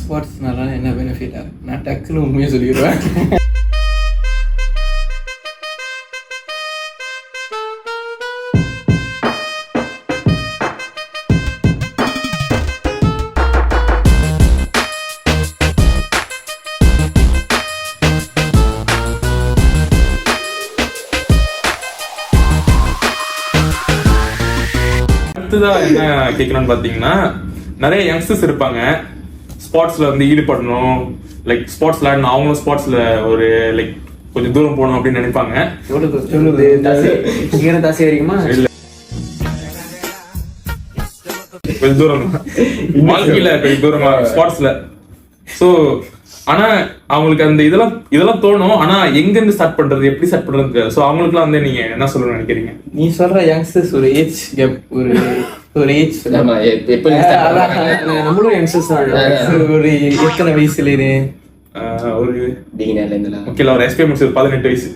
ஸ்போர்ட்ஸ்னால என்ன பெனிஃபிட்டா? நான் டக்குன்னு உண்மையை சொல்லிடுவேன். அடுத்ததான் என்ன கேட்கணும்னு பாத்தீங்கன்னா, நிறைய யங்ஸ்டர்ஸ் இருப்பாங்க ஸ்போர்ட்ஸ்ல வந்து ஈடுபடணும், லைக் ஸ்போர்ட்ஸ் விளையாடணும், அவங்களும் ஸ்போர்ட்ஸ்ல ஒரு லைக் கொஞ்சம் தூரம் போகணும் அப்படின்னு நினைப்பாங்க. தாசி வரைக்குமா? இல்ல, கொஞ்சம் தூரம் வாழ்க்கையில கொஞ்சம் தூரமா ஸ்போர்ட்ஸ்ல. சோ ஆனா அவங்களுக்கு அந்த இதெல்லாம் தோணும். ஆனா எங்க இருந்து ஸ்டார்ட் பண்றது, எப்படி ஸ்டார்ட் பண்றது? சோ அவங்களுக்குலாம் வந்து நீங்க என்ன சொல்லணும்னு நினைக்கிறீங்க? நீ சொல்ற யங்ஸ்டர்ஸ் ஒரு ஏஜ் கேப், ஒரு ஏஜ் நம்மளும் யங்ஸ்டர்ஸ் தான். ஒரு எத்தனை வயசுல ஒரு ஓகேல ஒரு எஸ்பி முடிச்சது 18 வயசு.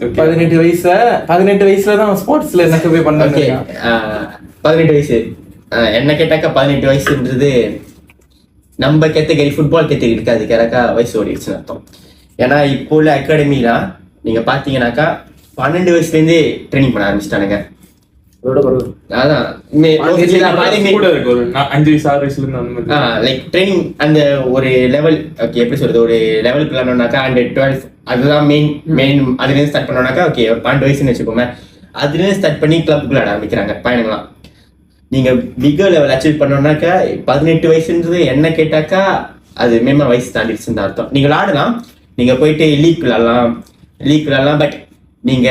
18 வயசுல தான் ஸ்போர்ட்ஸ்ல என்ன போய் பண்ணாங்க. 18 வயசு என்ன கேட்டாக்கா 18 வயசுன்றது நம்ம கேட்டகரி ஃபுட்பால் கேட்டகரி இருக்காது, கேட்டாக்கா வயசு ஓடிடுச்சுன்னு அர்த்தம். ஏன்னா இப்போ உள்ள அகாடமிலாம் நீங்க பாத்தீங்கன்னாக்கா 12 வயசுலேருந்தே ட்ரைனிங் பண்ண ஆரம்பிச்சிட்டானுங்க. அதான் லைக் ட்ரைனிங் அந்த ஒரு லெவல். ஓகே, எப்படி சொல்றது, ஒரு லெவலுக்கு விளையாடணும்னாக்கா அண்டர் 12 அதுதான் மெயின். அதுலேருந்து ஸ்டார்ட் பண்ணோம்னாக்கா ஓகே 12 வயசுன்னு வச்சுக்கோங்க. அதுலேருந்து ஸ்டார்ட் பண்ணி கிளப்புக்கு விளையாட ஆரம்பிக்கிறாங்க பையனுங்களாம். நீங்க பிகர் லெவல் அச்சீவ் பண்ணோம்னாக்கா 18 வயசுன்றது என்ன கேட்டாக்கா அது மேமா வயசு தாண்டிடுச்சுன்னு அர்த்தம். நீங்க விளையாடலாம், நீங்க போயிட்டு லீக் விளையாடலாம், பட் நீங்க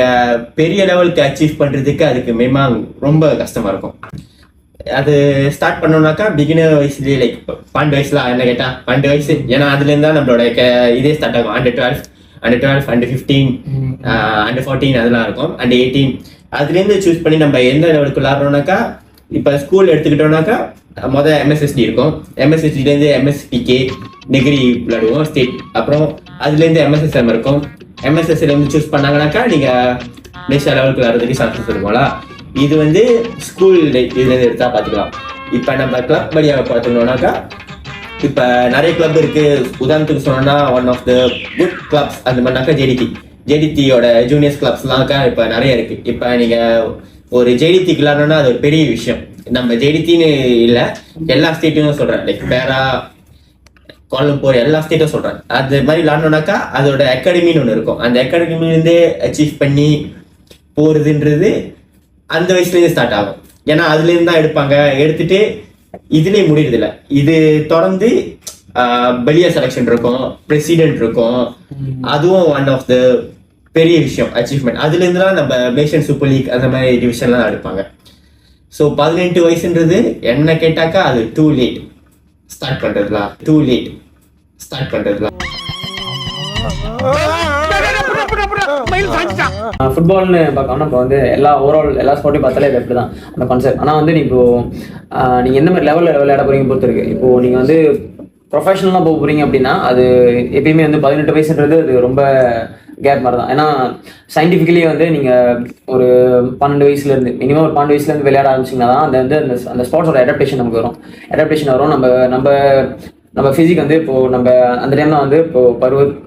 பெரிய லெவலுக்கு அச்சீவ் பண்றதுக்கு அதுக்கு மேமா ரொம்ப கஷ்டமா இருக்கும். அது ஸ்டார்ட் பண்ணோம்னாக்கா பிகினர் வயசுலேயே லைக் 12 வயசுல என்ன கேட்டா 12 வயசு. ஏன்னா அதுல இருந்தா நம்மளோட இதே ஸ்டார்ட் ஆகும். அண்டர் 12, அண்டர் 15, அண்டர் 14 அதெல்லாம் இருக்கும். அண்டர் 18 அதுல இருந்து சூஸ் பண்ணி நம்ம எந்த லெவலுக்கு விளையாடுறோம்னாக்கா, இப்ப ஸ்கூல் எடுத்துக்கிட்டோம்னாக்கா மொதல் MSSD இருக்கும். MSSD இருந்து MSPK டிகிரி விளையாடுவோம் ஸ்டேட். அப்புறம் அதுல இருந்து MSSM இருக்கும். MSSல இருந்து சூஸ் பண்ணாங்கன்னாக்கா நீங்க நேஷனல் லெவலுக்கு விளையாடுறதுக்கு சான்சஸ் இருக்கும்ல. இது வந்து ஸ்கூல் இதுல இருந்து எடுத்தா பாத்துக்கலாம். இப்ப நம்ம கிளப் வழியாக பார்த்துக்கணும்னாக்கா இப்ப நிறைய கிளப் இருக்கு. உதாரணத்துக்கு சொன்னோம்னா one of the good clubs அந்த மாதிரினாக்கா ஜேடிடியோட ஜூனியர்ஸ் கிளப்ஸ்லாம்க்கா இப்ப நிறைய இருக்கு. இப்ப நீங்க ஒரு ஜேடிடிக்கு விளையாடணும்னா அது ஒரு பெரிய விஷயம். நம்ம ஜேடிடின்னு இல்லை, எல்லா ஸ்டேட்டும் சொல்றேன், லைக் பேரா கோலம்பூர் எல்லா ஸ்டேட்டும் சொல்றேன். அது மாதிரி விளையாடணும்னாக்கா அதோட அகாடமின்னு ஒன்று இருக்கும். அந்த அகாடமிலேருந்தே அச்சீவ் பண்ணி போறதுன்றது அந்த வயசுலேருந்து ஸ்டார்ட் ஆகும். ஏன்னா அதுலேருந்து தான் எடுப்பாங்க. எடுத்துட்டு இதுலேயே முடியறது இல்லை. இது தொடர்ந்து பெலியா செலெக்ஷன் இருக்கும், பிரசிடென்ட் இருக்கும். அதுவும் ஒன் ஆஃப் த பெரிய விஷயம் அச்சீவ்மெண்ட். அதுல இருந்துலாம் நம்ம மலேசியன் சூப்பர் லீக் அந்த மாதிரி டிவிஷன்லாம் எடுப்பாங்க. ஸோ 18 வயசுன்றது என்ன கேட்டாக்கா அது டூ லேட் ஸ்டார்ட் பண்றதுலாம். ஃபுட்பால்னு பார்க்கணும். இப்போ வந்து ஓவரால் எல்லா ஸ்போர்ட்டையும் பார்த்தாலே இது எப்படி தான் அந்த கான்செப்ட். ஆனால் வந்து நீங்கள் எந்த மாதிரி லெவலில் விளையாட போறீங்க பொறுத்து இருக்கு. இப்போ நீங்கள் வந்து ப்ரொஃபஷனலாக போக போறீங்க அப்படின்னா அது எப்பயுமே வந்து 18 வயசுன்றது அது ரொம்ப கேப் மாதிரி தான். ஏன்னா சயின்டிஃபிக்கலி வந்து நீங்கள் ஒரு 12 வயசுலேருந்து மினிமம் ஒரு 12 வயசுலேருந்து விளையாட ஆரம்பிச்சிங்கன்னா தான் அந்த வந்து அந்த ஸ்போர்ட்ஸோட அடாப்டேஷன் நமக்கு வரும். நம்ம ஃபிசிக் வந்து இப்போது நம்ம அந்த டைம் தான் வந்து இப்போது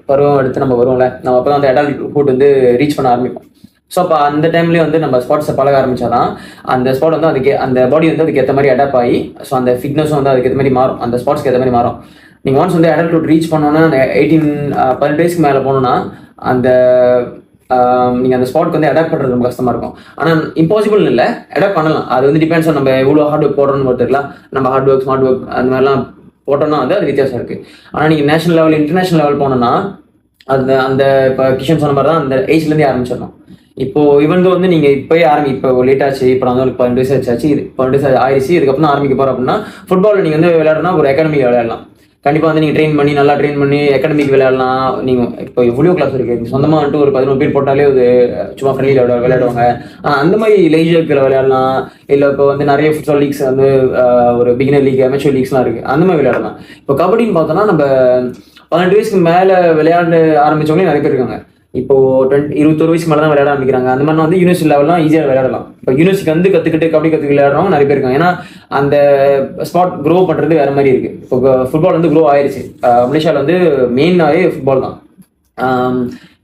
பருவம் எடுத்து நம்ம வருவோம்ல, நம்ம அப்போ தான் அந்த அடல்ட்ஹுட் வந்து ரீச் பண்ண ஆரம்பிப்போம். ஸோ அப்போ அந்த டைம்லேயே வந்து நம்ம ஸ்போர்ட்ஸை பழக ஆரம்பிச்சாதான் அந்த ஸ்போர்ட் வந்து அந்த பாடி வந்து அதுக்கு ஏற்ற மாதிரி அடாப்ட் ஆகி ஸோ அந்த ஃபிட்னஸும் வந்து அதுக்கு ஏற்ற மாதிரி மாறும், அந்த ஸ்போர்ட்ஸ்க்கு ஏற்ற மாதிரி மாறும். நீங்கள் ஒன்ஸ் வந்து அடல்ட்ஹுட் ரீச் பண்ணோன்னா அந்த 18 வயசுக்கு மேலே போகணுன்னா நீங்கள் அந்த ஸ்பாட்க்கு வந்து அடாப்ட் பண்ணுறது ரொம்ப கஷ்டமாக இருக்கும். ஆனால் இம்பாசிபிள் இல்லை, அடாப்ட் பண்ணலாம். அது வந்து டிபெண்ட்ஸ் நம்ம எவ்வளோ ஹார்ட் ஒர்க் போடுறோன்னு பொறுத்துக்கலாம். நம்ம ஹார்ட் ஒர்க் ஸ்மார்ட் ஒர்க் அந்த மாதிரிலாம் போட்டோம்னா வந்து அது வித்தியாசம் இருக்குது. ஆனால் நீங்கள் நேஷனல் லெவல் இன்டர்நேஷனல் லெவல் போனோன்னா அந்த இப்போ கிஷன் சொன்ன மாதிரி தான் அந்த ஏஜ்லேருந்தே ஆரம்பிச்சிடணும். இப்போ இவன் வந்து நீங்கள் இப்போ லேட் ஆச்சு, இப்போ வந்து ஒரு 12 வயசு ஆச்சு, இது 12 வயசு ஆயிடுச்சு, இதுக்கப்புறம் ஆரம்பிக்க போகிறோம் அப்படின்னா ஃபுட்பாலில் நீங்கள் வந்து விளையாடணும்னா ஒரு அகாடமிக் விளையாடலாம். கண்டிப்பாக வந்து நீங்கள் நல்லா ட்ரெயின் பண்ணி அகாடமிக் விளையாடலாம். நீங்கள் இப்போ எவ்வளோ கிளாஸ் இருக்குது, சொந்தமாக வந்துட்டு ஒரு 11 பேர் போட்டாலே ஒரு சும்மா ஃப்ரெண்ட்லி விளையாடுவாங்க. அந்த மாதிரி லேஜர்க்கில் விளையாடலாம். இல்லை இப்போ வந்து நிறைய ஃபுட்பால் லீக்ஸ் வந்து ஒரு பிகினர் லீக், அமெச்சூர் லீக்ஸ்லாம் இருக்குது, அந்த மாதிரி விளையாடலாம். இப்போ கபடின்னு பார்த்தோன்னா நம்ம 18 வயசுக்கு மேலே விளையாட ஆரம்பித்தவங்களே நிறைய பேர் இருக்காங்க. இப்போ 21 வயசு மேலே தான் விளையாட ஆரம்பிக்கிறாங்க. அந்த மாதிரி வந்து யூனிவர்சிட்டி லெவல்லாம் ஈஸியாக விளையாடலாம். இப்போ யூனிவர்சிட்டி வந்து கற்றுக்கிட்டு கபடி விளையாடுறவங்க நிறைய பேர் இருக்காங்க. ஏன்னா அந்த ஸ்பாட் க்ரோ பண்ணுறது வேற மாதிரி இருக்கு. இப்போ ஃபுட்பால் வந்து க்ரோ ஆயிடுச்சு. மலேசியாவில் வந்து மெயினாகவே ஃபுட்பால் தான்.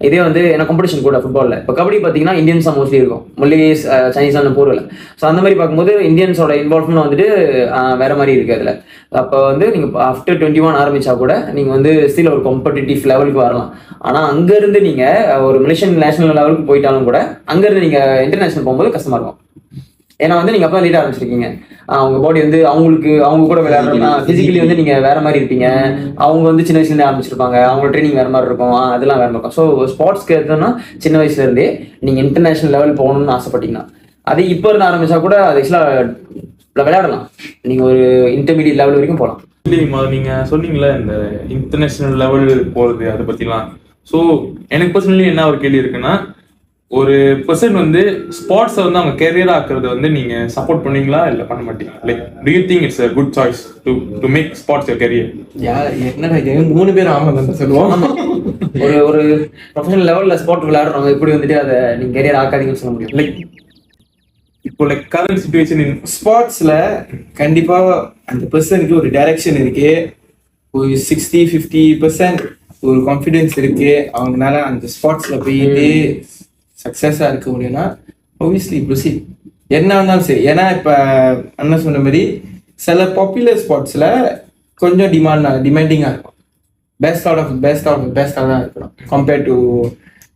இதே வந்து ஏன்னா காம்படிஷன் கூட ஃபுட்பாலில். இப்போ கபடி பார்த்தீங்கன்னா இந்தியன்ஸ் தான் மோஸ்ட்லி இருக்கும், மல்லிஸ் சைனீஸ்லாம் போகல. ஸோ அந்த மாதிரி பார்க்கும்போது இந்தியன்ஸோட இன்வால்வ்மெண்ட் வந்துட்டு வேற மாதிரி இருக்கு அதில். அப்போ வந்து நீங்கள் ஆஃப்டர் 21 ஆரம்பிச்சா கூட நீங்கள் வந்து ஸ்டில் ஒரு காம்படிட்டிவ் லெவலுக்கு வரலாம். ஆனால் அங்கேருந்து நீங்கள் ஒரு மலேசியன் நேஷனல் லெவலுக்கு போயிட்டாலும் கூட அங்கேருந்து நீங்கள் இன்டர்நேஷனல் போகும்போது கஷ்டமாக இருக்கும். ஏன்னா வந்து நீங்க அப்பா லேட் ஆரம்பிச்சிருக்கீங்க. அவங்க பாடி வந்து அவங்க கூட விளையாடுறோம்னா பிசிக்கலி வந்து நீங்க வேற மாதிரி இருப்பீங்க. அவங்க வந்து சின்ன வயசுல இருந்தே ஆரம்பிச்சிருப்பாங்க, அவங்க ட்ரைனிங் வேற மாதிரி இருக்கும், அதெல்லாம் வேற மாதிரி இருக்கும். ஸோ ஸ்போர்ட்ஸ்க்கு எடுத்தோம்னா சின்ன வயசுல இருந்தே நீங்க இன்டர்நேஷனல் லெவல் போகணும்னு ஆசைப்பட்டீங்கன்னா அது இப்போ இருந்து ஆரம்பிச்சா கூட அது ஆக்சுவலா விளையாடலாம். நீங்க ஒரு இன்டர்மீடியட் லெவல் வரைக்கும் போகலாம். நீங்க சொன்னீங்களா இந்த இன்டர்நேஷனல் லெவல் போறது அதை பத்திலாம். ஸோ எனக்கு பர்சனலி என்ன ஒரு கேள்வி இருக்குன்னா, ஒரு பர்சன் வந்து ஸ்போர்ட்ஸை வந்து அவங்க கெரியர் ஆக்குறது வந்து நீங்க சப்போர்ட் பண்ணுவீங்களா இல்ல பண்ண மாட்டீங்களா? Like to you think it's a good choice to make sports your career? என்னடா இது 3 பேர் ஆமா தான் சொல்லுவோம். ஒரு ப்ரொஃபஷனல் லெவல்ல ஸ்போர்ட் விளையாடுறவங்க இப்படி வந்துட்டு அதை நீங்க கெரியர் ஆக்காதீங்கன்னு சொல்ல முடியும். லைக் இப்போ லைக் கரண்ட் சிச்சுவேஷன் இன் ஸ்போர்ட்ஸ்ல கண்டிப்பா அந்த பர்சனுக்கு ஒரு டைரக்ஷன் இருக்கு, ஒரு 60-50% ஒரு கான்ஃபிடென்ஸ் இருக்கு, அவங்களால அந்த ஸ்போர்ட்ஸ்ல போயிட்டு சக்சஸா இருக்க முடியும்னா obviously proceed என்ன இருந்தாலும் சரி. ஏன்னா இப்ப அண்ணா சொன்ன மாதிரி சில பாப்புலர் ஸ்போர்ட்ஸ்ல கொஞ்சம் டிமாண்டிங்கா இருக்கும். பெஸ்ட் அவுட் ஆஃப் பெஸ்டாக தான் இருக்கணும் கம்பேர்ட் டு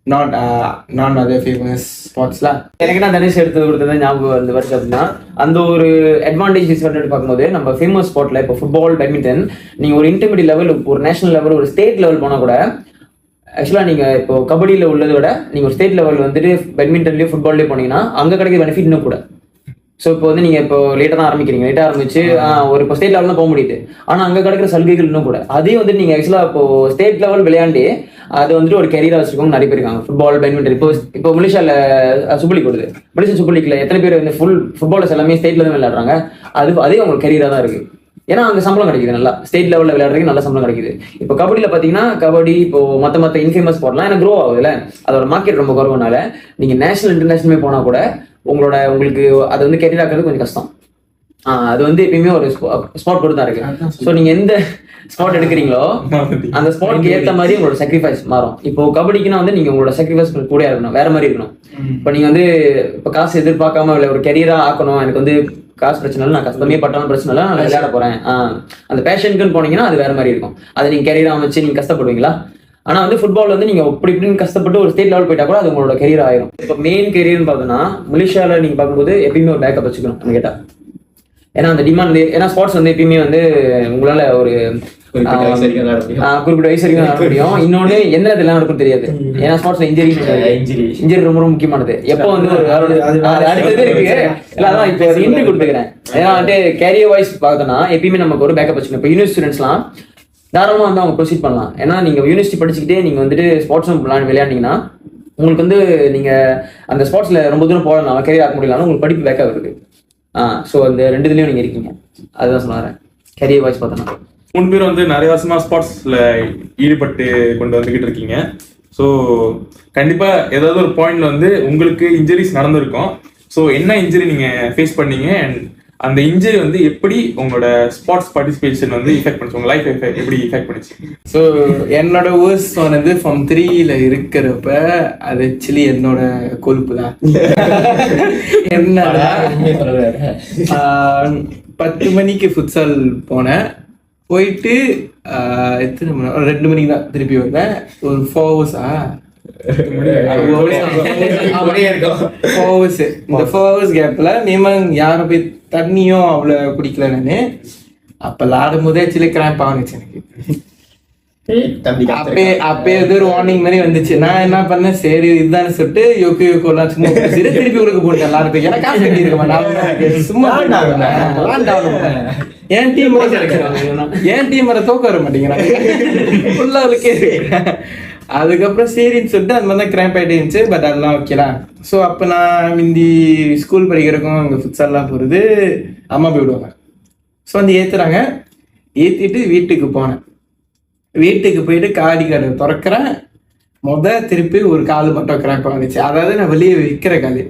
நான் அதர் ஃபேமஸ் ஸ்போர்ட்ஸ்ல. எனக்கு நான் தனுஷ் எடுத்து கொடுத்தது ஞாபகம் வந்து வருஷம் அப்படின்னா அந்த ஒரு அட்வான்டேஜ் டிஸ்அட்வான்டேஜ் பார்க்கும்போது நம்ம ஃபேமஸ் ஸ்போர்ட்ல இப்போ ஃபுட்பால், பேட்மிண்டன், நீங்க ஒரு இன்டர்மீடியட் லெவல், ஒரு நேஷனல் லெவல், ஒரு ஸ்டேட் லெவல் போனா கூட ஆக்சுவலாக நீங்கள் இப்போ கபடியில் உள்ளதை விட நீங்கள் ஒரு ஸ்டேட் லெவல் வந்துட்டு பேட்மிண்டன்லேயும் ஃபுட்பால்லேயே போனீங்கன்னா அங்கே கிடைக்கிற பெனிஃபிட் இன்னும் கூட. ஸோ இப்போ வந்து நீங்கள் இப்போ லேட்டாக தான் ஆரம்பிக்கிறீங்க, லேட்டாக ஆரம்பிச்சு ஒரு இப்போ ஸ்டேட் லெவல் தான் போக முடியுது. ஆனால் அங்கே கிடைக்கிற சலுகைகள் இன்னும் கூட. அதையும் வந்துட்டு நீங்கள் ஆக்சுவலாக இப்போ ஸ்டேட் லெவல் விளையாண்டு அது வந்துட்டு ஒரு கெரியராக வச்சுருக்கோங்க நிறைய பேர் இருக்காங்க. Football, badminton. இப்போ மலேசியாவில் சூப்பர் லீக் வருது. மலேசியா சூப்பர் லீக்ல எத்தனை பேர் வந்து ஃபுட்பாலர்ஸ் எல்லாமே ஸ்டேட்ல தான் விளையாடுறாங்க. அதே உங்களுக்கு கெரியராக தான் இருக்குது. ஏன்னா அங்கே சம்பளம் கிடைக்குது, நல்லா ஸ்டேட் லெவலில் விளையாடுறதுக்கு நல்ல சம்பளம் கிடைக்குது. இப்போ கபடியில் பார்த்தீங்கன்னா கபடி இப்போ மற்ற இன்ஃபேமஸ் ஸ்போர்ட்லாம் எனக்கு க்ரோ ஆகுதுல்ல, அதோட மார்க்கெட் ரொம்ப குறைவுனால நீங்கள் நேஷனல் இன்டர்நேஷனல் போனால் கூட உங்களுக்கு அது வந்து கெரியர் ஆக்குறது கொஞ்சம் கஷ்டம். அது வந்து எப்பயுமே ஒரு ஸ்பாட் பொறுத்து தான் இருக்கு. ஸோ நீங்கள் எந்த ஸ்பாட் எடுக்கிறீங்களோ அந்த ஸ்பாட்க்கு ஏற்ற மாதிரி உங்களோட சாக்ரிஃபைஸ் மாறும். இப்போ கபடிக்குன்னா வந்து நீங்கள் உங்களோட சாக்ரிஃபைஸ் கூட இருக்கணும், வேற மாதிரி இருக்கணும். இப்போ நீங்கள் வந்து இப்போ காசு எதிர்பார்க்காம இல்லை ஒரு கெரியராக ஆக்கணும், எனக்கு வந்து காசு பிரச்சனை இல்லை, நான் கஷ்டமே பட்டாலும் பிரச்சனை இல்லை, நான் விளையாட போறேன், அந்த பேஷனுக்குன்னு போனீங்கன்னா அது வேற மாதிரி இருக்கும். அதை நீங்க கெரியரா அமைச்சு நீங்க கஷ்டப்படுவீங்களா? ஆனா வந்து ஃபுட்பால் வந்து நீங்க இப்படி இப்படின்னு கஷ்டப்பட்டு ஒரு ஸ்டேட் லெவல் போயிட்டா கூட அது உங்களோட கெரியர் ஆயிரும். இப்போ மெயின் கெரியர்னு பார்த்தோம்னா மலேசியாவில் நீங்க பார்க்கும்போது எப்பயுமே ஒரு பேக்கப் வச்சுக்கணும் கேட்டா. ஏன்னா அந்த டிமாண்ட், ஏன்னா ஸ்போர்ட்ஸ் வந்து எப்பயுமே வந்து உங்களால ஒரு குறிப்பிட்ட வயசு வரைக்கும் விளையாட முடியும். இன்னொன்னு எந்த இடத்துல நடக்கும் தெரியாது. ஏன்னா ஸ்போர்ட்ஸ்ல இன்ஜுரி ரொம்ப ரொம்ப முக்கியமானது. எப்போ வந்து ஒரு அடுத்தது இருக்கு இல்ல, அதான் இப்போ இன்ட்ரி கொடுத்துக்கிறேன். ஏன்னா வந்து கேரியர் வைஸ் பார்த்தோம்னா எப்பயுமே நமக்கு ஒரு பேக்கப் வச்சுக்கணும். இப்போ யூனிவர்சிட்டி ஸ்டூடெண்ட்ஸ்லாம் தாராளமாக வந்து அவங்க ப்ரொசீட் பண்ணலாம். ஏன்னா நீங்க யூனிவர்சிட்டி படிச்சுக்கிட்டே நீங்க வந்துட்டு ஸ்போர்ட்ஸும் விளையாடினீங்கன்னா உங்களுக்கு வந்து நீங்க அந்த ஸ்போர்ட்ஸ்ல ரொம்ப தூரம் போகலாம், கேரியர் ஆக்க முடியலாம், உங்களுக்கு படிப்பு பேக்கப் இருக்கு. ஸோ அந்த ரெண்டு இதுலயும் நீங்க இருக்கீங்க. அதுதான் சொன்னாரேன் கேரியர் வைஸ் பார்த்தோம்னா. 3 பேர் வந்து நிறைய வருஷமா ஸ்போர்ட்ஸ்ல ஈடுபட்டு கொண்டு வந்துகிட்டு இருக்கீங்க. ஸோ கண்டிப்பா ஏதாவது ஒரு பாயிண்ட்ல வந்து உங்களுக்கு இன்ஜுரிஸ் நடந்திருக்கும். ஸோ என்ன இன்ஜுரி நீங்க ஃபேஸ் பண்ணீங்க அண்ட் அந்த இன்ஜுரி வந்து எப்படி உங்களோட ஸ்போர்ட்ஸ் பார்ட்டிசிபேஷன் வந்து இஃபெக்ட் பண்ணுச்சு, உங்க லைஃப் எப்படி இஃபெக்ட் பண்ணுச்சு? ஸோ என்னோட வேர்ஸ் வந்து ஃபார்ம் 3ல இருக்கிறப்ப அது ஆக்சுவலி என்னோட கொழுப்பு தான். என்னடா 10 மணிக்கு ஃபுட்சால் போனேன், போயிட்டு எத்தனை மணி, 2 மணிக்கு தான் திருப்பி வந்தேன். ஒரு 4 ஹவர்ஸா இந்த 4 ஹவர்ஸ் கேப்ல நீமன் யாரும் போய் தண்ணியும் அவ்வளவு குடிக்கல. நானு அப்ப விளாடும் போதே ஆக்சுவலி கிராம்ப் ஆனிச்சு எனக்கு. அப்பே ஏதோ ஒரு வார்னிங் மாதிரி வந்துச்சு. நான் என்ன பண்ணேன், சரி இதுதானே சொல்லிட்டு யோக்கோலாம் சும்மா திருப்பி கொடுக்க போட்டேன் எல்லாருக்கும். எனக்கு காசு கட்டி இருக்க மாட்டேன், சும்மா என் டீம் வர தோக்க வர மாட்டேங்கிறாங்க. அதுக்கப்புறம் சரின்னு சொல்லிட்டு அந்த மாதிரி தான் கிராம்ப் ஆகிட்டு இருந்துச்சு. பட் அதெல்லாம் ஓகேலாம். ஸோ அப்போ நான் முந்தி ஸ்கூல் படிக்கிறக்கும் அங்கே ஃபுட்சால்லாம் போகிறது அம்மா போய் விடுவாங்க. ஸோ வந்து ஏற்றிட்டு வீட்டுக்கு போனேன். வீட்டுக்கு போயிட்டு காடி கடை திறக்கிறேன். திருப்பி ஒரு கால் மட்டும் கிராம்ப் ஆகுச்சு. அதாவது நான் வெளியே வைக்கிற காலு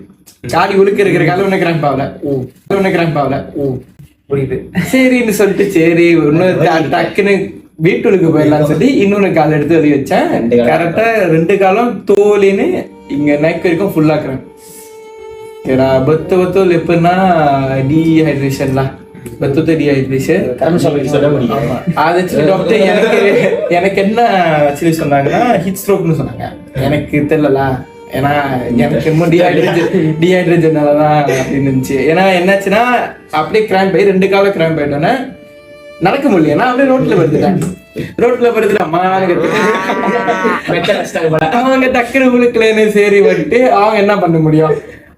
காலி உழுக்க இருக்கிற கால ஒண்ணு கிராம்ப் ஆகல. புரியுது. சரின்னு சொல்லிட்டு சரி இன்னொரு டக்குன்னு வீட்டுக்கு போயிடலாம்னு சொல்லி இன்னொன்னு கால் எடுத்து வெளியே வச்சேன். கரெக்டா 2 காலம் தோலின்னு இங்க நெக் வரைக்கும் ஃபுல்லா கிராம்ப். betul எப்படின்னா டீஹைட்ரேஷன்லாம் டீஹைட்ரேஷன். அது டாக்டர் எனக்கு என்ன ஆக்சுவலி சொன்னாங்கன்னா ஹீட் ஸ்ட்ரோக்னு சொன்னாங்க. எனக்கு தெரியல, ஏன்னா எனக்கு இன்னும் டீஹைட்ரேஷனாலதான் அப்படின்னு இருந்துச்சு. ஏன்னா என்னாச்சுன்னா அப்படியே கிராம்ப் ஆகி 2 காலம் கிராம்ப் ஆயிட்டோன்னே நடக்க முடியல. ஏன்னா அப்படியே ரோட்ல படுத்துட்டு அவங்க டக்குனு உழுக்கலன்னு சரி வந்துட்டு அவங்க என்ன பண்ண முடியும்.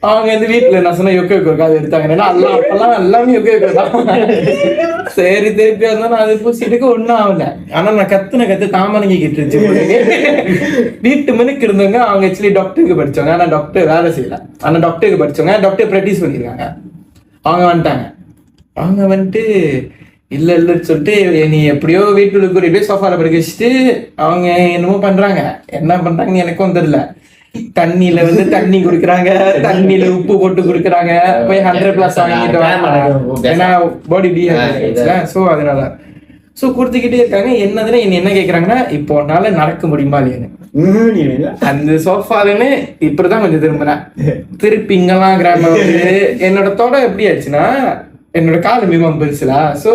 அவங்க வந்து வீட்டுல நான் சொன்ன யொக்க காது எடுத்தாங்க. அப்பெல்லாம் எல்லாமே யொக்க சரி திருப்பி இருந்தாலும் அது பூசிட்டுக்கு ஒன்னும் ஆகல. ஆனா நான் கத்து தாமரைக்கு கிட்டுருச்சு. வீட்டு மணிக்கு இருந்தவங்க அவங்க ஆக்சுவலி டாக்டருக்கு படிச்சவங்க. ஆனா டாக்டர் வேலை செய்யல. ஆனா டாக்டருக்கு படிச்சவங்க டாக்டர் ப்ராக்டிஸ் பண்ணிருக்காங்க. அவங்க வந்துட்டாங்க. அவங்க வந்துட்டு இல்ல சொல்லிட்டு நீ எப்படியோ வீட்டுல கூட்டிட்டு சோஃபால படுக்க வச்சுட்டு அவங்க என்னமோ பண்றாங்க. என்ன பண்றாங்கன்னு எனக்கும் தெரியல. தண்ணியில வந்து தண்ணி குடுக்குறாங்க, தண்ணியில உப்பு போட்டு குடுக்குறாங்க. போய் 100+ வாங்கிட்டு ஏன்னா பாடி சோ அதனால சோ கொடுத்துக்கிட்டே இருக்காங்க. என்னதுன்னா என்ன கேக்குறாங்கன்னா இப்போ உன்னால நடக்க முடியுமா இல்லையான்னு. அந்த சோஃபாலுன்னு இப்படிதான் கொஞ்சம் திருப்பி இங்கெல்லாம் கிராம என்னோட தோட எப்படி ஆச்சுன்னா என்னோட கால மிகவும் பெருசுல சோ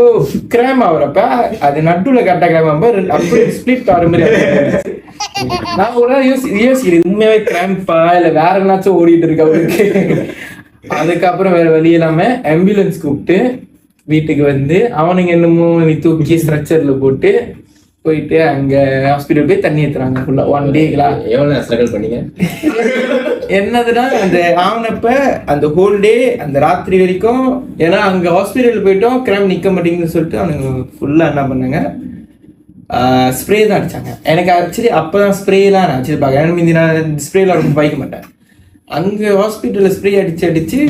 கிராம் ஆகுறப்ப அது நடுவுல கரெக்டா கிராம் அப்படி ஸ்பிளிட் ஆகிற மாதிரி. நான் ஒரு யோசிக்கிறேன் உண்மையாவே கிராம்பா இல்ல வேற என்னாச்சும் ஓடிட்டு இருக்கு அவருக்கு. அதுக்கப்புறம் வேற வழி இல்லாம ஆம்புலன்ஸ் கூப்பிட்டு வீட்டுக்கு வந்து அவனுங்க என்னமோ நீ தூக்கி ஸ்ட்ரெச்சர்ல போட்டு போயிட்டு அங்க ஹாஸ்பிட்டல் போய் தண்ணி ஏத்துறாங்க ஃபுல்லா 1 டேங்களா. எவ்வளவு ஸ்ட்ரகிள் பண்ணீங்க? என்னதுன்னா அந்த ஆனப்ப அந்த ஹோல் டே அந்த ராத்திரி வரைக்கும், ஏன்னா அங்க ஹாஸ்பிட்டல் போயிட்டோம் கிராம் நிக்க மாட்டேங்குதுன்னு சொல்லிட்டு அவனுங்க ஃபுல்லா என்ன பண்ணாங்க ஸ்ப்ரே தான் அடிச்சாங்க. எனக்கு ஆக்சுவலி அப்பதான் ஸ்ப்ரேலாம் நான் ஆக்சுவலி பார்க்க நான் ஸ்ப்ரேலாம் ரொம்ப பாய்க்க மாட்டேன். அங்க ஹாஸ்பிட்டல்ல ஸ்ப்ரே அடிச்சு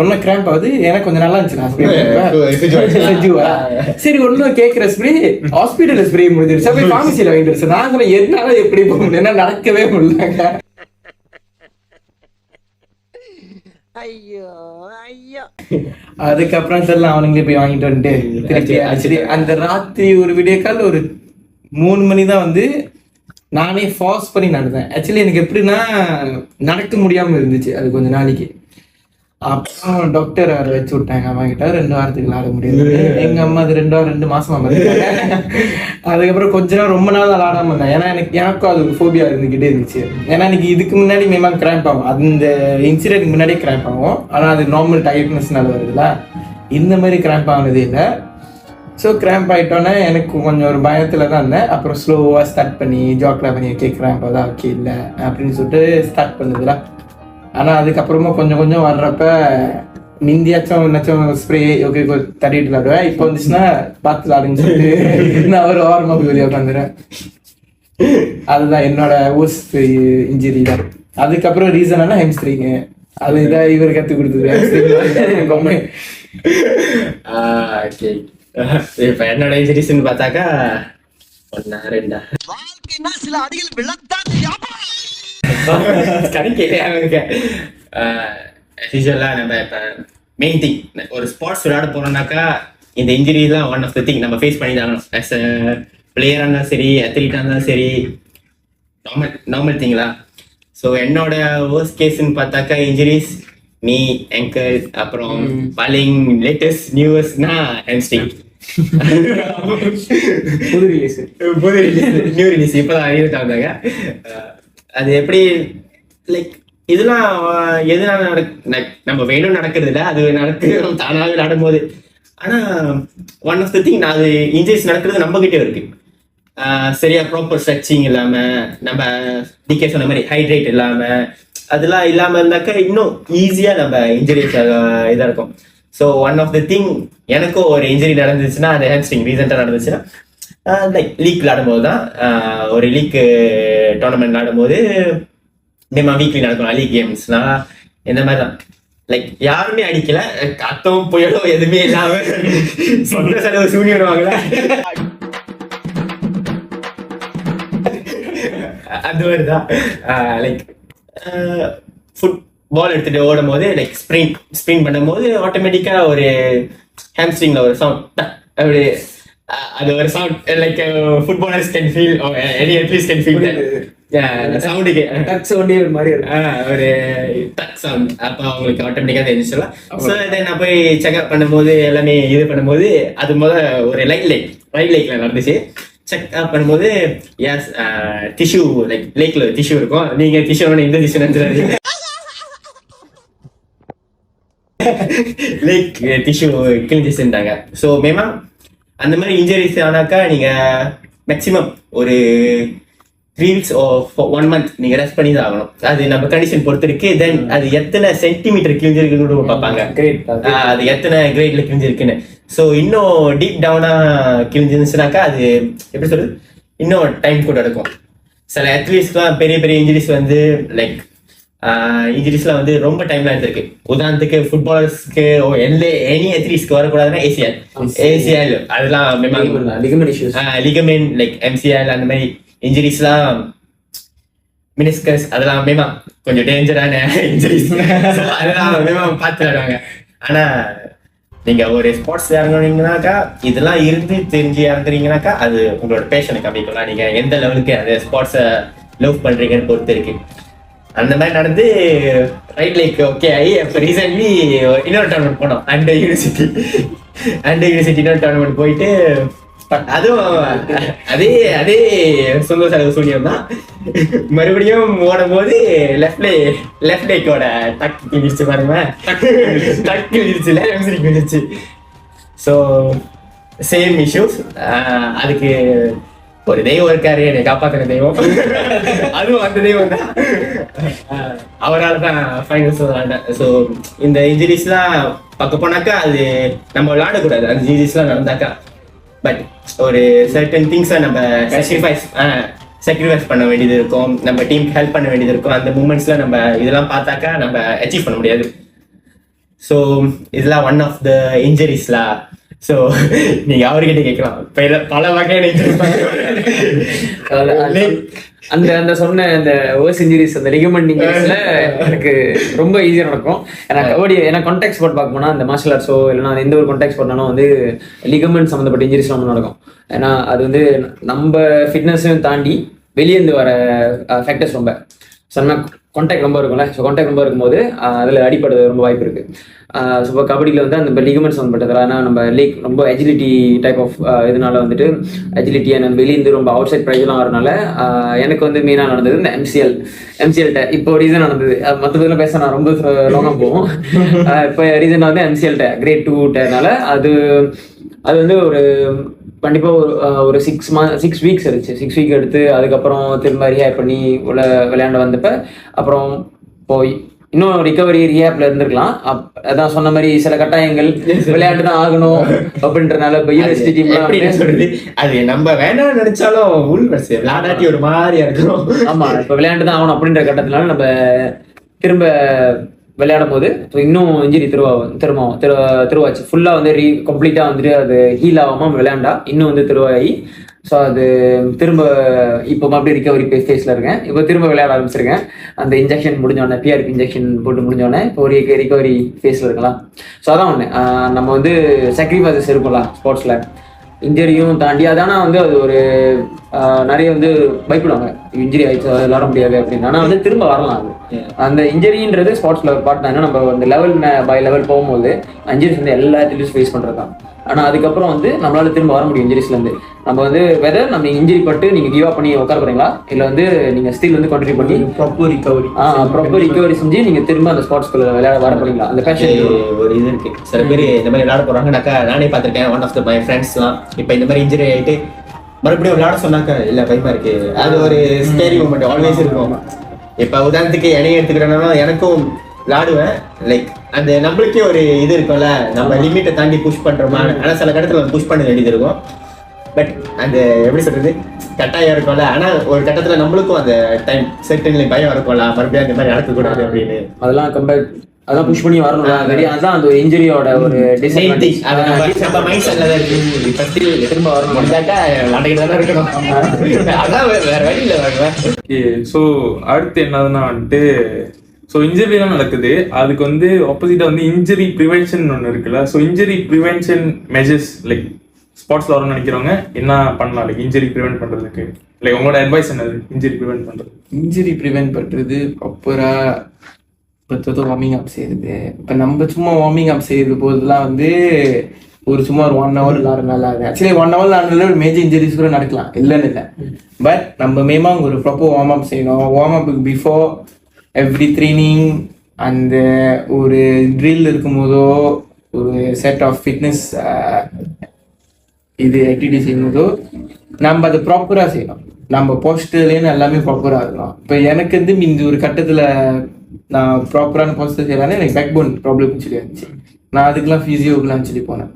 ஒன்னும் கிராம்ப் ஆகுது. எனக்கு கொஞ்சம் நல்லா இருந்துச்சு. சரி ஒன்னும் கேட்கிற ஸ்ப்ரே ஹாஸ்பிட்டல்ல ஸ்ப்ரே முடிஞ்சிருச்சு. போய் ஃபார்மசியில வாங்கிட்டு நாங்க எதனால எப்படி போக முடியும், நடக்கவே முடியலங்க. அதுக்கப்புறம் தெரியல அவனுங்களே போய் வாங்கிட்டு வந்துட்டு திருப்பி ஆக்சுவலி அந்த ராத்திரி ஒரு விடிய கால ஒரு 3 மணி தான் வந்து நானே ஃபாஸ்ட் பண்ணி நடந்தேன். ஆக்சுவலி எனக்கு எப்படின்னா நடக்க முடியாம இருந்துச்சு அது கொஞ்ச நாளைக்கு. அப்புறம் டாக்டர் வேற வச்சு விட்டாங்க அம்மா கிட்ட 2 வாரத்துக்கு விளாட முடியாது. எங்க அம்மா அது 2 மாசமா பண்ணிட்டாங்க. அதுக்கப்புறம் கொஞ்ச நாள் ரொம்ப நாள் விளாடாம இருந்தேன். ஏன்னா எனக்கும் அது ஒரு ஃபோபியா இருந்துகிட்டே இருந்துச்சு. ஏன்னா எனக்கு இதுக்கு முன்னாடி மேமா கிராம்ப் ஆகும், அந்த இன்சிடென்ட் முன்னாடியே கிராம்ப் ஆகும். ஆனா அது நார்மல் டயர்ட்னஸ்னால வருதுல, இந்த மாதிரி கிராம்ப் ஆனதே இல்லை. ஸோ கிராம்ப் ஆகிட்டோன்னே எனக்கு கொஞ்சம் ஒரு பயத்துல தான் இருந்தேன். அப்புறம் ஸ்லோவாக ஸ்டார்ட் பண்ணி ஜாக்லாம் பண்ணி ஓகே கிராம்ப் தான் ஓகே இல்லை அப்படின்னு சொல்லிட்டு ஸ்டார்ட் பண்ணுதுல. ஆனால் அதுக்கப்புறமா கொஞ்சம் வர்றப்ப மிந்தியாச்சும் என்னாச்சும் ஸ்ப்ரே ஓகே தட்டிட்டு விளாடுவேன். இப்போ வந்துச்சுன்னா பார்த்து விளாடுன்னு சொல்லிட்டு நான் ஒரு ஓரமாக வெளியே உட்காந்துறேன். அதுதான் என்னோட ஊஸ்ட் இன்ஜுரி தான். அதுக்கப்புறம் ரீசன் என்ன ஹெம்ஸ்ட்ரிங், அதுதான் இவர் கற்றுக் கொடுத்தது. இப்ப என்னோட இன்ஜுரிஸ்ன்னு பார்த்தாக்கா 1 2 நம்ம இப்ப மெயின் திங் ஒரு ஸ்போர்ட்ஸ் விளையாட போறோம்னாக்கா இந்த இன்ஜுரி தான் ஒன் ஆஃப் த திங் நம்ம ஃபேஸ் பண்ணி தான் ஆஸ் அ பிளேயரா இருந்தாலும் சரி அத்லீட்டா இருந்தாலும் சரி நார்மல் திங்களா. ஸோ என்னோட வர்ஸ்ட் கேஸ்ன்னு பார்த்தாக்கா இன்ஜுரிஸ் நீ ankle அப்புறம் பாலிங் லேட்டஸ்ட் நியூஸ்னா ஹாம்ஸ்ட்ரிங். புது ரிலீஸ் நியூ ரிலீஸ் இப்பதான் இருக்காங்க. அது எப்படி லைக் இதெல்லாம் எதனால நம்ம வேணும் நடக்கிறது இல்லை, அது நடக்கு தானாகவே நடக்கும்போது. ஆனா ஒன் ஆஃப் த திங் அது இன்ஜுரிஸ் நடக்கிறது நம்ம கிட்டே இருக்கு. சரியா ப்ராப்பர் ஸ்ட்ரெச்சிங் இல்லாம, நம்ம டிகே சொன்ன மாதிரி ஹைட்ரேட் இல்லாம, அதெல்லாம் இல்லாம இருந்தாக்கா இன்னும் ஈஸியா நம்ம இன்ஜுரிஸ் இதா இருக்கும். So one of the thing எனக்கும் ஒரு இன்ஜுரி நடந்துச்சுன்னா அது ஹாம்ஸ்ட்ரிங் ரீசெண்டாக நடந்துச்சுன்னா லைக் லீக் விளையாடும்போது தான். ஒரு லீக் டோர்னமெண்ட் விளையாடும்போது நம்ம வீக்லி நடக்கும் லீக் கேம்ஸ்லாம் இந்த மாதிரி தான். லைக் யாருமே அடிக்கல, காத்தம் புயலோ எதுவுமே இல்லாம சொந்த செலவு சூனி வருவாங்களா அது மாதிரிதான் லைக் ஃபுட்பால் எடுத்துட்டு ஓடும் போது லைக் ஸ்ப்ரிங் பண்ணும்போது ஆட்டோமேட்டிக்கா ஒரு ஹாம்ஸ்ட்ரிங்ல ஒரு சவுண்ட் அப்படி அது ஒரு sound like footballers can feel any at least can feel சவுண்டுக்கு டக் சவுண்டே ஒரு மாதிரி இருக்கும். ஒரு டக் சவுண்ட் அப்போ அவங்களுக்கு ஆட்டோமேட்டிக்காக தெரிஞ்சிடலாம். ஸோ தென் நான் போய் செக்அப் பண்ணும்போது எல்லாமே இது பண்ணும்போது அது ஒரு ரைட் லேக்ல நடந்துச்சு. செக்அப் பண்ணும்போது எஸ் டிஷ்யூ லைக் லேக்ல டிஷ்யூ இருக்கும். நீங்க டிஷ்யூ இந்த டிஷ்யூ நினைச்சாரு லேக் டிஷ்யூ கிழிஞ்சிச்சுட்டாங்க. ஸோ மேமா அந்த மாதிரி இன்ஜுரிஸ் ஆனாக்கா நீங்க மேக்சிமம் ஒரு 3 weeks or 1 month நீங்க ரெஸ்ட் பண்ணி தான் ஆகணும். அது நம்ம கண்டிஷன் பொறுத்து இருக்கு. தென் அது எத்தனை சென்டிமீட்டர் கிழிஞ்சிருக்குன்னு பார்ப்பாங்க. அது எத்தனை கிரேட்ல கிழிஞ்சிருக்குன்னு. ஸோ இன்னும் டீப் டவுனா கிழிஞ்சிருந்துச்சுனாக்கா அது எப்படி சொல்றது இன்னும் டைம் கூட எடுக்கும். சில அத்லீட்ஸ்க்குலாம் பெரிய பெரிய இன்ஜுரிஸ் வந்து லைக் இன்ஜுரிஸ்லாம் வந்து ரொம்ப டைம்ல எடுத்திருக்கு. உதாரணத்துக்கு ஃபுட்பாலர்ஸ்க்கு எனி அத்லீட்ஸ்க்கு வரக்கூடாதுன்னா ஏசிஎல் அதெல்லாம் லிகமெண்ட் லைக் எம்சிஎல் அந்த மாதிரி இன்ஜுரிஸ்லாம் மினிஸ்கஸ் அதெல்லாம் மேமா கொஞ்சம் டேஞ்சரான இன்ஜுரிஸ். அதெல்லாம் மேமா பார்த்து விளையாடுவாங்க. ஆனா நீங்க ஒரு ஸ்போர்ட்ஸ் இறங்குனீங்கன்னாக்கா இதெல்லாம் இருந்து தெரிஞ்சு இறங்குறீங்கன்னாக்கா அது உங்களோட பேஷனை காமிக்கலாம். நீங்க எந்த லெவலுக்கு அந்த ஸ்போர்ட்ஸை லவ் பண்றீங்கன்னு பொறுத்து இருக்கு. அந்த மாதிரி நடந்து ரைட் லைக் ஓகே ஆகி இப்போ ரீசென்ட்லி இன்னொரு டோர்னமெண்ட் போனோம். அண்டர் யூனிவர்சிட்டி இன்னொரு டோர்னமெண்ட் போயிட்டு அதுவும் அதே சொந்த செலவு சூனியம் தான். மறுபடியும் ஓடும் போது லெஃப்ட் லேக்கோட டக்கு கிழிச்சு பாருங்க. டக்கு கிழிச்சுல கிழிச்சு. So same issues. அதுக்கு ஒரு தெய்வம் இருக்காரு என்னை காப்பாத்தின தெய்வம். அதுவும் அந்த தெய்வம் தான். அவரால் தான் ஃபைனல்ஸ் விளையாண்டேன். ஸோ இந்த இன்ஜுரிஸ்லாம் பார்க்க போனாக்கா அது நம்ம விளையாடக்கூடாது. அந்த இன்ஜுரிஸ்லாம் நடந்தாக்கா பட் ஒரு சர்டன் திங்ஸை நம்ம சாக்ரிஃபைஸ் பண்ண வேண்டியது இருக்கும். நம்ம டீமுக்கு ஹெல்ப் பண்ண வேண்டியது இருக்கும். அந்த மூமெண்ட்ஸ்ல நம்ம இதெல்லாம் பார்த்தாக்கா நம்ம அச்சீவ் பண்ண முடியாது. ஸோ இதெல்லாம் ஒன் ஆஃப் த இன்ஜுரிஸ்லா. ஸோ நீங்க அவர்கிட்ட கேட்கலாம் பல வகையான அந்த சொன்ன அந்த ஓவர்ஸ் இன்ஜுரிஸ் அந்த லிகமெண்ட் இன்ஜுரிஸ்ல எனக்கு ரொம்ப ஈஸியா நடக்கும். எனக்கு கான்டாக்ட் ஸ்போர்ட் பார்க்க போனா அந்த மார்ஷல் ஆர்ட்ஸோ இல்லைன்னா எந்த ஒரு கான்டாக்ட் ஸ்போர்ட்னாலும் வந்து லிகமெண்ட் சம்மந்தப்பட்ட இன்ஜுரிஸ் வந்து நடக்கும். ஏன்னா அது வந்து நம்ம ஃபிட்னஸையும் தாண்டி வெளியேந்து வர ஃபேக்டர்ஸ் ரொம்ப சொன்ன கான்டாக்ட் ரொம்ப இருக்கும்ல. ஸோ கான்டாக்ட் ரொம்ப இருக்கும்போது அதில் அடிப்படுறது ரொம்ப வாய்ப்பு இருக்கு. ஸோ இப்போ கபடியில் வந்து அந்த லிகமெண்ட் சம்மந்தப்பட்டதில் ஆனால் நம்ம லேக் ரொம்ப எஜிலிட்டி டைப் ஆஃப் இதனால வந்துட்டு எஜிலிட்டி அண்ட் வெளியேந்து ரொம்ப அவுட் சைட் ப்ரைஸ்லாம் வரனால எனக்கு வந்து மெயினாக நடந்தது இந்த எம்சிஎல்ட்ட இப்போ ரீசன் நடந்தது. மற்றதெல்லாம் பேச நான் ரொம்ப லாங்காக போவோம். இப்போ ரீசனாக வந்து எம்சிஎல்ட்ட கிரேட் 2னால அது வந்து ஒரு கண்டிப்பாக ஒரு 6 weeks இருந்துச்சு. 6 week எடுத்து அதுக்கப்புறம் திரும்ப ரிஹேப் பண்ணி விளையாண்டு வந்தப்ப அப்புறம் போய் இன்னும் ரிகவரி ரிஹேப்ல இருந்திருக்கலாம். அதான் சொன்ன மாதிரி சில கட்டாயங்கள் விளையாண்டு தான் ஆகணும் அப்படின்றனால இப்போ யூனிவர்சிட்டி டீம்லாம் சொல்றது அது நம்ம வேணாம் நினைச்சாலும் விளையாடாட்டி ஒரு மாதிரியா இருக்கணும். ஆமா இப்போ விளையாண்டு தான் ஆகணும் அப்படின்ற கட்டத்தினால நம்ம திரும்ப விளையாடும் போது இன்னும் இன்ஜுரி திருவாச்சு ஃபுல்லாக வந்து கம்ப்ளீட்டாக வந்துட்டு அது ஹீல் ஆகாமல் விளையாண்டா இன்னும் வந்து திருவாயி. ஸோ அது திரும்ப இப்போ மறுபடியும் ரிகவரி ஃபேஸில் இருக்கேன். இப்போ திரும்ப விளையாட ஆரம்பிச்சிருக்கேன். அந்த இன்ஜெக்ஷன் முடிஞ்சோடனே பிஆர்பி இன்ஜெக்ஷன் போட்டு முடிஞ்சோடனே இப்போ ஒரு ரிகவரி ஃபேஸில் இருக்கலாம். ஸோ அதான் ஒன்று நம்ம வந்து சாக்ரிஃபைசஸ் இருக்கும்ல ஸ்போர்ட்ஸில் இன்ஜுரியும் தாண்டி. அதானா வந்து அது ஒரு நிறைய வந்து பயப்படுவாங்க இன்ஜுரி ஆயிடுச்சு விளாட முடியாது அப்படின்னு. ஆனால் வந்து திரும்ப வரலாம். அது அந்த இன்ஜுரின்றது ஸ்போர்ட்ஸ்ல ஒரு பார்ட் தான். நம்ம அந்த லெவல் பை லெவல் போகும்போது இன்ஜுரிஸ் வந்து எல்லா அத்லீட்ஸும் ஃபேஸ் பண்ணுறது தான். ஆனால் அதுக்கப்புறம் வந்து நம்மளால திரும்ப வர முடியும் இன்ஜுரிஸ்லேருந்து. நம்ம வந்து வெதர் நம்ம இன்ஜுரி பட்டு நீங்கள் கிவ் அப் பண்ணி உட்கார போறீங்களா இல்லை வந்து நீங்கள் ஸ்டில் வந்து கண்டினியூ பண்ணி ப்ராப்பர் ரிகவரி செஞ்சு நீங்கள் திரும்ப அந்த ஸ்போர்ட்ஸ்குள்ள விளையாட வர போறீங்களா அந்த பேஷன் ஒரு இது இருக்கு. சில பேர் இந்த மாதிரி விளையாட போறாங்கனாக்கா நானே பார்த்திருக்கேன். ஒன் ஆஃப் மை ஃப்ரெண்ட்ஸ்லாம் இப்போ இந்த மாதிரி இன்ஜுரி ஆகிட்டு மறுபடியும் விளையாட சொன்னாக்கா இல்லை பயமா இருக்கு. அது ஒரு ஸ்கேரி மூமெண்ட் ஆல்வேஸ் இருக்கும். இப்போ உதாரணத்துக்கு என்னைய எடுத்துக்கிட்டோம்னா எனக்கும் விளையாடுவேன். லைக் அந்த நம்மளுக்கே ஒரு இது இருக்கும்ல நம்ம லிமிட்டை தாண்டி புஷ் பண்றோமா. ஆனால் சில கட்டத்தில் நம்ம புஷ் பண்ண வேண்டியது இருக்கும். பட் அந்த எப்படி சொல்றது கட்டாயம் இருக்கும்ல. ஆனால் ஒரு கட்டத்தில் நம்மளுக்கும் அந்த டைம் செட்டுன்னு பயம் இருக்கும்ல மறுபடியும் அந்த மாதிரி நடக்கக்கூடாது அப்படின்னு. அதெல்லாம் அதான் புஷ் பண்ணி வரணும். அதான் அந்த இன்ஜுரியோட ஒரு டிஸ்அட்வான்டேஜ். நம்ம மைண்ட் செட்ல தான் இருக்கு. ஃபர்ஸ்ட் திரும்ப வரணும் முடிஞ்சாட்டா விளையாண்டுக்கிட்டு தான் இருக்கணும். அதான் வேற வழி இல்லை. ஓகே, ஸோ அடுத்து என்னதுன்னா வந்துட்டு ஸோ இன்ஜுரிலாம் நடக்குது, அதுக்கு வந்து ஆப்போசிட்டா வந்து இன்ஜுரி ப்ரிவென்ஷன் ஒன்று இருக்குல்ல. So injury prevention measures like ஸ்போர்ட்ஸ்ல வரணும்னு நினைக்கிறவங்க என்ன பண்ணலாம், லைக் இன்ஜுரி ப்ரிவென்ட் பண்றதுக்கு லைக் உங்களோட அட்வைஸ் என்னது இன்ஜுரி ப்ரிவென்ட் பண்றது? இன்ஜுரி ப்ரிவென்ட் பண்றது ப்ராப்பரா இப்போ வார்மிங் அப் செய்யுது. இப்போ நம்ம சும்மா வார்மிங் அப் செய்யறது போதெல்லாம் வந்து ஒரு சும்மா ஒரு 1 hour விளாடுறதுனால ஆக்சுவலி 1 hour விளாடுறதுல ஒரு மேஜர் இன்ஜுரிஸ் கூட நடக்கலாம், இல்லைன்னு இல்லை. பட் நம்ம மேமா ஒரு ப்ராப்பர் வார்ம் அப் செய்யணும். வார்ம் அப்புக்கு பிஃபோர் எவ்ரி ட்ரைனிங் அந்த ஒரு ட்ரில் இருக்கும்போதோ ஒரு செட் ஆஃப் ஃபிட்னஸ் இது ஆக்டிவிட்டி செய்யும்போதோ நம்ம அதை ப்ராப்பராக செய்யணும். நம்ம போஸ்டர்லேன்னு எல்லாமே ப்ராப்பராக இருக்கணும். இப்போ எனக்கு வந்து இந்த ஒரு கட்டத்தில் நான் ப்ராப்பரான போஸ்டர் செய்யலான்னு எனக்கு பேக் போன் ப்ராப்ளம் சொல்லி இருந்துச்சு. நான் அதுக்கெல்லாம் ஃபிசியோக்கெலாம் சொல்லி போனேன்.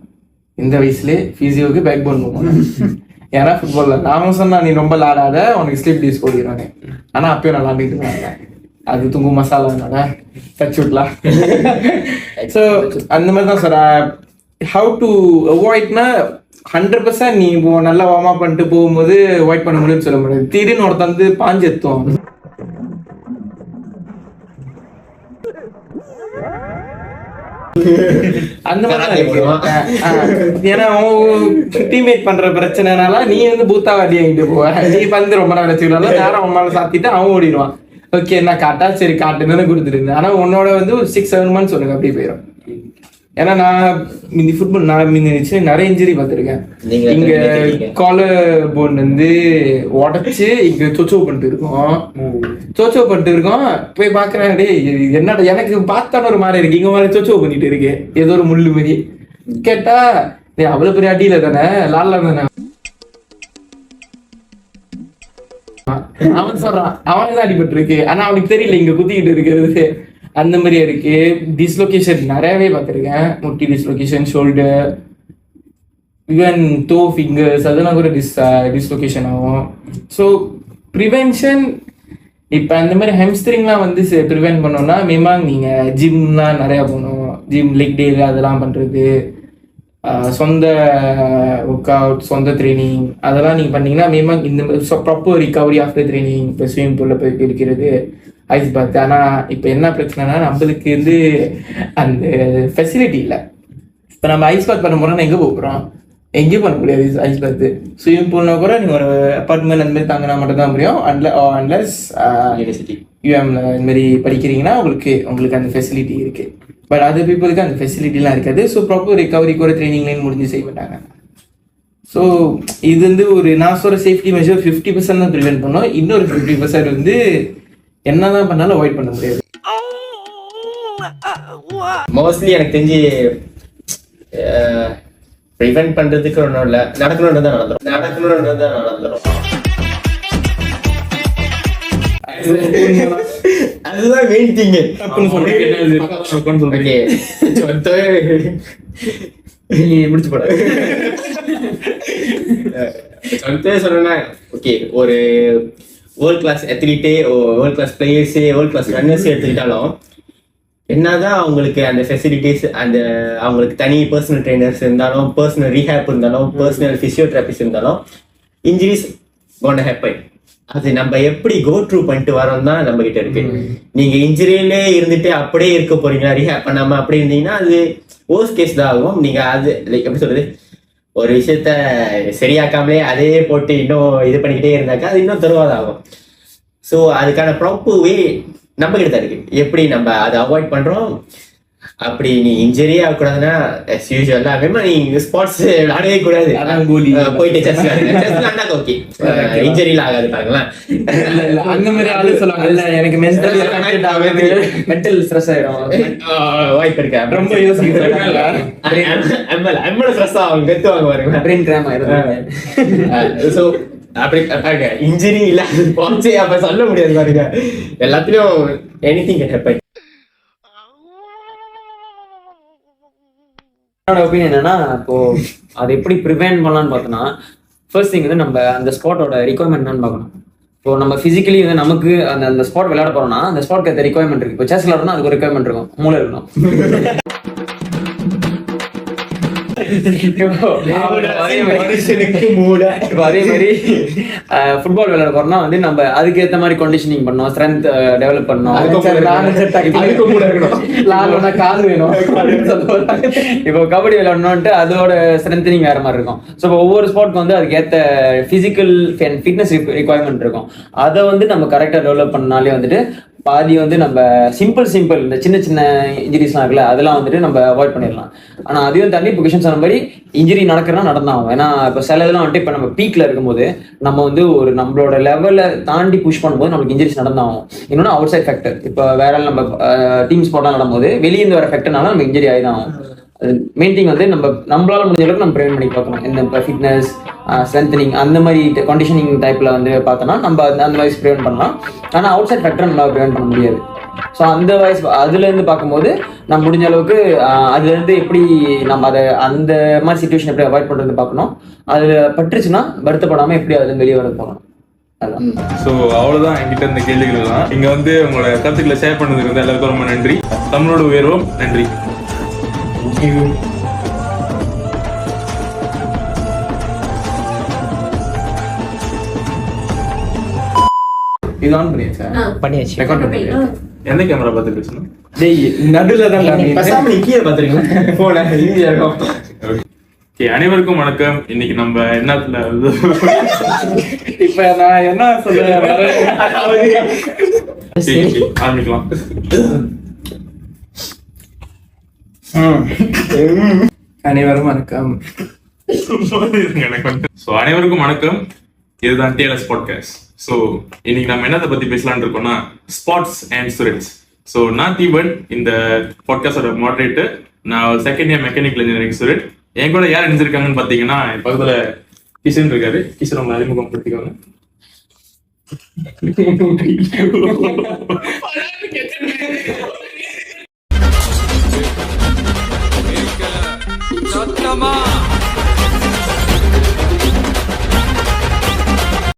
இந்த வயசுலேயே ஃபிசியோக்கு பேக் போன் போனேன். ஏன்னா ஃபுட்பாலில் நான் சொன்னா நீ ரொம்ப விளாடாத உனக்கு ஸ்லீப் டிஸ் போடுறானே. ஆனால் அப்பயும் நான் விளாண்டுட்டு இருந்தாங்க. அது துங்கு மசாலானால டச் விட்லாம். ஸோ அந்த மாதிரி தான் சார். ஹவு டு அவாய்ட்னா 100% நீ இப்போ நல்லா வார்ம் அப் பண்ணிட்டு போகும்போது அவாய்ட் பண்ண முடியும்னு சொல்ல முடியாது. திடீர்னு ஒருத்தன் வந்து பாஞ்சு எத்தும். அந்த மாதிரி ஏன்னா டீம்மேட் பண்ற பிரச்சனைனால நீ வந்து பூத்தாவாடி ஆகிட்டு போவ. நீ வந்து ரொம்ப நேரம் வச்சுக்கலாம், நேரம் உன் மேல சாத்திட்டு அவன் ஓடிடுவான். ஓகே என்ன காட்டா சரி காட்டுன்னு கொடுத்துருந்தேன். ஆனா உன்னோட வந்து ஒரு 6-7 months உனக்கு அப்படி போயிடும். ஏன்னா நான் இந்த ஃபுட்பால் நான் நிறைய இன்ஜுரி பார்த்துருக்கேன். இங்க காலர் போன் வந்து உடச்சு இங்க சொச்சோ பண்ணிட்டு இருக்கோம். போய் பாக்குறேன், டே என்னடா எனக்கு பார்த்தான ஒரு மாதிரி இருக்கு, இங்க மாதிரி சொச்சோ பண்ணிட்டு இருக்கு ஏதோ ஒரு முள்ளு மாதிரி. கேட்டா அவ்வளவு பெரிய அடியில தானே லால்ல தானே அவன் சொல்றான், அவனுக்கு தான் அடிபட்டு இருக்கு. ஆனா அவனுக்கு தெரியல இங்க குத்திக்கிட்டு இருக்கிறது. அந்த மாதிரி இருக்கு. டிஸ்லொகேஷன் நிறையவே பார்த்துருக்கேன். முட்டி dislocation, shoulder, even to fingers அதெல்லாம் கூட டிஸ்லொகேஷன் ஆகும். ஸோ ப்ரிவென்ஷன் இப்போ அந்த மாதிரி ஹெம்ஸ்ட்ரிங்லாம் வந்து ப்ரிவென்ட் பண்ணோம்னா மினிமம் நீங்கள் ஜிம்லாம் நிறையா போகணும். ஜிம் லெக் டே அதெல்லாம் பண்ணுறது, சொந்த ஒர்க் அவுட், சொந்த ட்ரைனிங் அதெல்லாம் நீங்கள் பண்ணீங்கன்னா மினிமம் இந்த ப்ராப்பர் ரிகவரி ஆஃப்டர் ட்ரைனிங். இப்போ ஸ்விமிங் பூலில் போய் இருக்கிறது, ஐஸ் பாத். ஆனால் இப்போ என்ன பிரச்சனைனா நம்மளுக்கு வந்து அந்த ஃபெசிலிட்டி இல்லை. இப்போ நம்ம ஐஸ் பாத் பண்ண போகிறோம்னா எங்கே போகிறோம், எங்கேயும் பண்ண முடியாது ஐஸ் பாத்து. ஸ்விமிங் பூல்னா கூட நீங்கள் ஒரு அப்பார்ட்மெண்ட் அந்த மாதிரி தாங்கினா மட்டும் தான் முடியும். அன்லஸ் யூஎம்ல இந்த மாதிரி படிக்கிறீங்கன்னா உங்களுக்கு அந்த ஃபெசிலிட்டி இருக்கு. பட் அதர் பீப்புளுக்கு அந்த ஃபெசிலிட்டிலாம் இருக்காது. ஸோ ப்ராப்பர் ரிகவரிக்கு ஒரு ட்ரைனிங் லைன் முடிஞ்சு செய்ய மாட்டாங்க. ஸோ இது வந்து ஒரு நான் சொல்கிற சேஃப்டி மெஷர் 50% தான் ப்ரிவென்ட் பண்ணோம். இன்னொரு 50% வந்து என்னதான் பண்ணாலும் அவாய்ட் பண்ண முடியாது. மோஸ்ட்லி எனக்கு தெரிஞ்சு ப்ரிவென்ட் பண்றதுக்கு ஒன்றும் இல்லை, நடக்கணும்னு தான் நடந்துரும். அதுதான் மெயின் திங். முடிச்சு போட சொன்னா ஓகே, ஒரு வேர்ல்ட் கிளாஸ் அத்லீட்டே, வேர்ல்ட் கிளாஸ் பிளேயர்ஸே, வேர்ல்ட் கிளாஸ் ரன்னர்ஸே எடுத்துக்கிட்டாலும் என்னதான் அவங்களுக்கு அந்த ஃபெசிலிட்டிஸ், அந்த அவங்களுக்கு தனி பர்சனல் ட்ரைனர்ஸ் இருந்தாலும், பர்சனல் ரீஹேப் இருந்தாலும், பர்சனல் பிசியோதெரபிஸ் இருந்தாலும், இன்ஜுரிஸ் கோன் ஹேப்பன். அது நம்ம எப்படி கோ த்ரூ பண்ணிட்டு வரோம் தான் நம்ம கிட்ட இருக்கு. நீங்க இன்ஜுரியிலே இருந்துட்டு அப்படியே இருக்க போறீங்களா, ரீஹேப் பண்ணாம அப்படி இருந்தீங்கன்னா அது ஓர்ஸ்ட் கேஸ் தான் ஆகும். நீங்க அது லைக் எப்படி சொல்றது, ஒரு விஷயத்த சரியாக்காமலே அதே போட்டு இன்னும் இது பண்ணிக்கிட்டே இருந்தாக்கா அது இன்னும் தருவாதாகும். ஸோ அதுக்கான ப்ராப்பர் வே நம்ம கிட்ட தான் இருக்கு. எப்படி நம்ம அதை அவாய்ட் பண்றோம். அப்படி நீ இன்ஜுரியே ஆகக்கூடாதுன்னா as usual நீ ஸ்போர்ட்ஸ் விளையாடவே கூடாது. போயிட்டு செஸ் விளையாண்டா ஓகே, இன்ஜுரியில ஆகாது பாருங்களேன். அந்த மாதிரி ஆளு சொல்லுவாங்க எனக்கு மென்டல் ஸ்ட்ரெஸ் ஆயிடும், வாய்ப்பு இருக்கு. ரொம்ப யோசிக்கிறாங்க, ஸ்ட்ரெஸ் ஆகும், கெத்துவாங்க பாருங்க, பிரெயின் கிராம் ஆயிடும். ஸோ அப்படி இன்ஜுரி இல்ல ஸ்போர்ட்ஸே அப்ப சொல்ல முடியாது பாருங்க. எல்லாத்துலயும் எனிதிங் கேன் ஹேப்பன். என்னோட ஒப்பீனியன் என்னன்னா, இப்போ அதை எப்படி ப்ரிவென்ட் பண்ணலான்னு பார்த்தோன்னா, ஃபர்ஸ்ட் திங் வந்து நம்ம அந்த ஸ்பாட்டோட ரிக்வயர்மெண்ட் என்னன்னு பார்க்கணும். இப்போ நம்ம பிசிக்கலி வந்து நமக்கு அந்த அந்த ஸ்பாட் விளையாட போறோம்னா அந்த ஸ்பாட்க்கு அந்த ரெக்யர்மெண்ட் இருக்கு. இப்போ செஸ் விளையாடணும் அதுக்கு ஒரு ரெக்யர்மெண்ட் இருக்கும், மூளை இருக்கணும். அதே மாதிரி ஃபுட்பால் விளையாட போறோம்னா வந்து நம்ம அதுக்கு ஏத்த மாதிரி கண்டிஷனிங் பண்ணோம், ஸ்ட்ரென்த் டெவலப் பண்ணோம். கால் வேணும். இப்போ கபடி விளையாடணும்ட்டு அதோட ஸ்ட்ரென்தனிங் வேற மாதிரி இருக்கும். ஸோ இப்போ ஒவ்வொரு ஸ்போர்ட்க்கு வந்து அதுக்கு ஏத்த பிசிக்கல் ஃபிட்னஸ் ரிக்வயர்மெண்ட் இருக்கும். அதை வந்து நம்ம கரெக்டா டெவலப் பண்ணாலே வந்துட்டு பாதி வந்து நம்ம சிம்பிள் இந்த சின்ன சின்ன இன்ஜுரிஸ்லாம் இருக்குல்ல அதெல்லாம் வந்துட்டு நம்ம அவாய்ட் பண்ணிடலாம். ஆனா அதையும் தாண்டி இப்போ கிஷன் சொன்ன மாதிரி இன்ஜுரி நடக்கிறனா நடந்தாகும். ஏன்னா இப்போ சில இதெல்லாம் வந்துட்டு இப்போ நம்ம பீக்ல இருக்கும்போது நம்ம வந்து ஒரு நம்மளோட லெவலை தாண்டி புஷ் பண்ணும்போது நமக்கு இன்ஜுரிஸ் நடந்தாகும். இன்னொன்று அவுட் சைட் ஃபேக்டர். இப்போ வேற நம்ம டீம் ஸ்போர்ட்லாம் நடக்கும்போது வெளியிருந்து வர ஃபேக்டர்னால நம்ம இன்ஜுரி ஆகிதான் ஆகும். மெயின் திங் வந்து நம்மளால முடிஞ்ச அளவுக்கு நம்ம ப்ரிவென்ட் பண்ணி பார்க்கணும். இந்த ஃபிட்னஸ் ஸ்ட்ரென்தனிங் அந்த மாதிரி கண்டிஷனிங் டைப்ல வந்து பார்த்தோம்னா நம்ம அந்த வயசு ப்ரிவென்ட் பண்ணலாம். ஆனால் அவுட் சைட் ஃபேக்டர் நம்மளால ப்ரிவென்ட் பண்ண முடியாது. ஸோ அந்த வயசு அதுல இருந்து பார்க்கும்போது நம்ம முடிஞ்ச அளவுக்கு அதுல இருந்து எப்படி நம்ம அதை அந்த மாதிரி சுச்சுவேஷன் எப்படி அவாய்ட் பண்றது பார்க்கணும். அதுல பட்டுருச்சுன்னா வருத்தப்படாம எப்படி அதுல வெளியே வர போகணும். ஸோ அவ்வளவுதான் என்கிட்ட இந்த கேள்விகள் தான். இங்க வந்து உங்களோட கருத்துக்களை ஷேர் பண்ணதுக்கு வந்து எல்லாருக்கும் ரொம்ப நன்றி. தமிழோட உயர்வோம். நன்றி. இது ஆன் பண்ணியாச்சா? பண்ணியாச்சு. ரெக்கார்ட் பண்ணியாச்சா? எந்த கேமரா பார்த்து பேசணும்? டேய் நடுல தான் பேசாம நீ கீழே பாத்துருக்கீங்க போன ஈஸியா இருக்கும். ஓகே, அனைவருக்கும் வணக்கம். இன்னைக்கு நம்ம என்னத்துல இப்ப நான் என்ன சொல்ல ஆரம்பிக்கலாம். அனைவரும் வணக்கம். ஸோ அனைவருக்கும் வணக்கம். இதுதான் டிஎல்எஸ் பாட்காஸ்ட். ஸோ இன்னைக்கு நம்ம என்னத்தை பத்தி பேசலாம்னு இருக்கோம்னா ஸ்பாட்ஸ் அண்ட் ஸ்டூடெண்ட்ஸ். ஸோ நான் தீபன், இந்த பாட்காஸ்டோட மாடரேட்டர். நான் second year mechanical engineering student. என் கூட யார் இணைஞ்சிருக்காங்கன்னு பாத்தீங்கன்னா என் பக்கத்துல கிஷன் இருக்காரு. கிஷன் உங்களை அறிமுகம் படுத்திக்கோங்க. சத்தமா